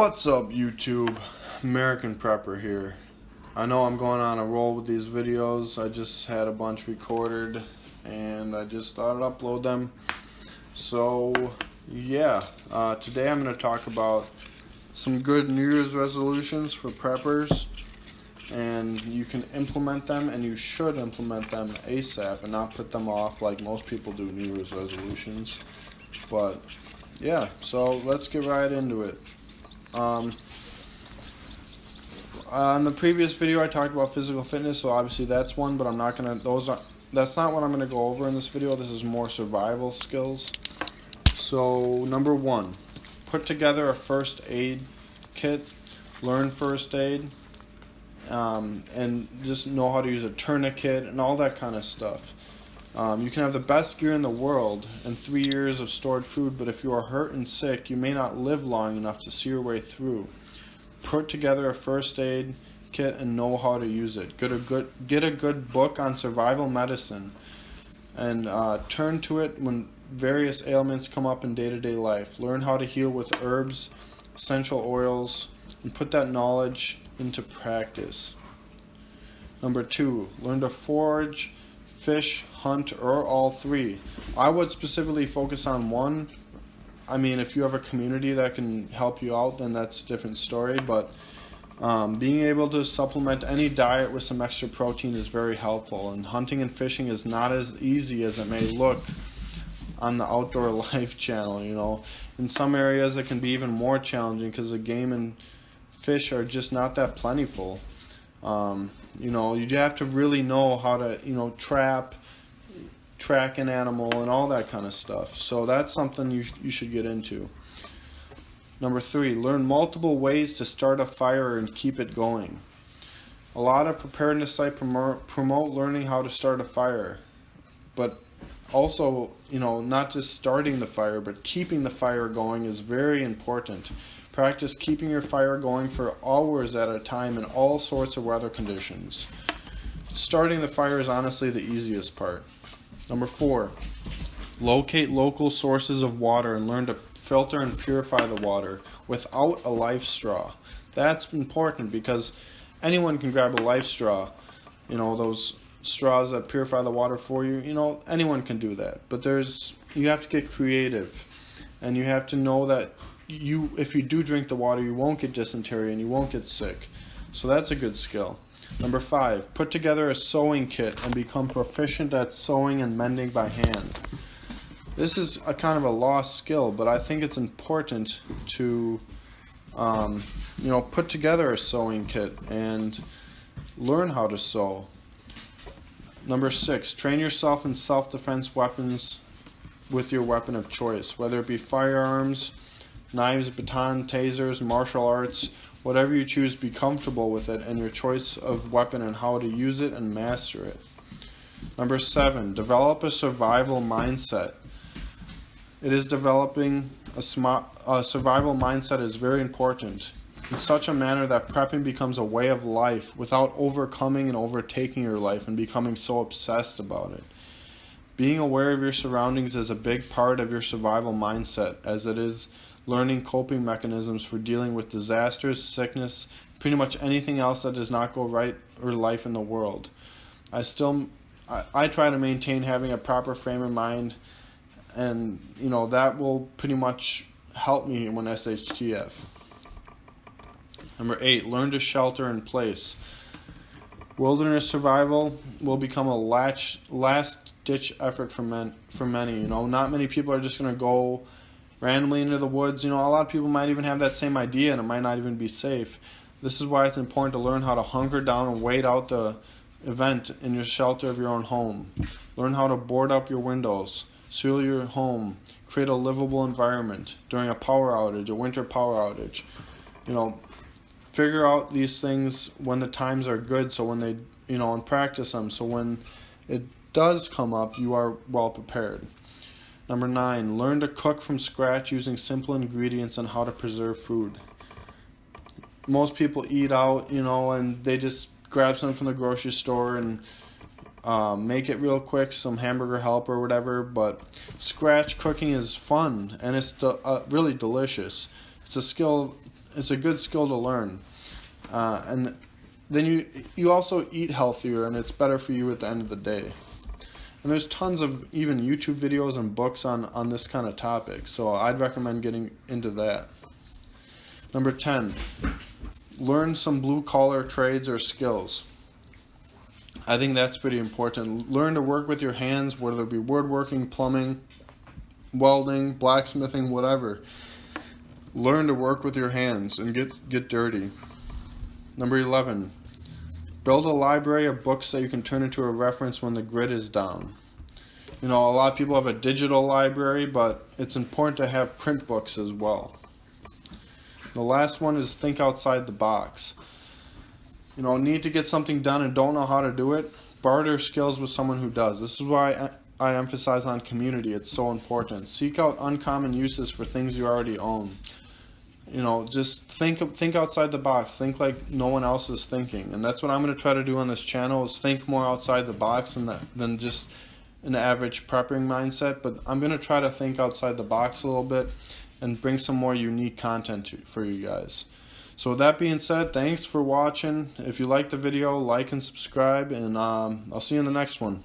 What's up, YouTube? American Prepper here. I know I'm going on a roll with these videos. I just had a bunch recorded and I just thought I'd upload them. So yeah, today I'm going to talk about some good New Year's resolutions for preppers, and you can implement them, and you should implement them ASAP and not put them off like most people do New Year's resolutions. But yeah, so let's get right into it. On the previous video I talked about physical fitness, so obviously that's one, but I'm not gonna, that's not what I'm gonna go over in this video. This is more survival skills. So number one, put together a first aid kit, learn first aid, and just know how to use a tourniquet and all that kind of stuff. You can have the best gear in the world and 3 years of stored food, but if you are hurt and sick, you may not live long enough to see your way through. Put together a first aid kit and know how to use it. Get a good book on survival medicine, and turn to it when various ailments come up in day-to-day life. Learn how to heal with herbs, essential oils, and put that knowledge into practice. Number two, learn to forage, fish, hunt, or all three. I would specifically focus on one. I mean, if you have a community that can help you out, then that's a different story, but being able to supplement any diet with some extra protein is very helpful, and hunting and fishing is not as easy as it may look on the Outdoor Life channel. You know, in some areas it can be even more challenging because the game and fish are just not that plentiful. You know, you have to really know how to, track an animal and all that kind of stuff. So that's something you should get into. Number three, learn multiple ways to start a fire and keep it going. A lot of preparedness sites promote learning how to start a fire, but also, not just starting the fire, but keeping the fire going is very important. Practice keeping your fire going for hours at a time in all sorts of weather conditions. Starting the fire is honestly the easiest part. Number four, locate local sources of water and learn to filter and purify the water without a life straw. That's important because anyone can grab a life straw, those straws that purify the water for you, anyone can do that. But you have to get creative, and you have to know that if you do drink the water, you won't get dysentery and you won't get sick. So that's a good skill. Number five, put together a sewing kit and become proficient at sewing and mending by hand. This is a kind of a lost skill, but I think it's important to, put together a sewing kit and learn how to sew. Number six, train yourself in self-defense weapons with your weapon of choice, whether it be firearms, knives, baton, tasers, martial arts, whatever you choose, be comfortable with it and your choice of weapon and how to use it and master it. Number seven, develop a survival mindset. Developing a survival mindset is very important in such a manner that prepping becomes a way of life without overcoming and overtaking your life and becoming so obsessed about it. Being aware of your surroundings is a big part of your survival mindset, as it is learning coping mechanisms for dealing with disasters, sickness, pretty much anything else that does not go right or life in the world. I try to maintain having a proper frame of mind, and that will pretty much help me when SHTF. Number eight, learn to shelter in place. Wilderness survival will become a last-ditch effort for many. Not many people are just going to go randomly into the woods. A lot of people might even have that same idea, and it might not even be safe. This is why it's important to learn how to hunker down and wait out the event in your shelter of your own home. Learn how to board up your windows, seal your home, create a livable environment during a power outage, a winter power outage. Figure out these things when the times are good, so when they, and practice them, so when it does come up, you are well prepared. Number nine, learn to cook from scratch using simple ingredients and how to preserve food. Most people eat out, and they just grab something from the grocery store and make it real quick, some hamburger help or whatever, but scratch cooking is fun, and it's really delicious. It's a skill it's a good skill to learn. And then you also eat healthier, and it's better for you at the end of the day. And there's tons of even YouTube videos and books on this kind of topic, so I'd recommend getting into that. Number 10, learn some blue-collar trades or skills. I think that's pretty important. Learn to work with your hands, whether it be woodworking, plumbing, welding, blacksmithing, whatever. Learn to work with your hands and get dirty. Number 11, build a library of books that you can turn into a reference when the grid is down. You know, a lot of people have a digital library, but it's important to have print books as well. The last one is think outside the box. You know, need to get something done and don't know how to do it? Barter skills with someone who does. This is why I emphasize on community. It's so important. Seek out uncommon uses for things you already own. You know, just think outside the box. Think like no one else is thinking. And that's what I'm going to try to do on this channel, is think more outside the box than just an average prepping mindset. But I'm going to try to think outside the box a little bit and bring some more unique content for you guys. So with that being said, thanks for watching. If you liked the video, like and subscribe, and I'll see you in the next one.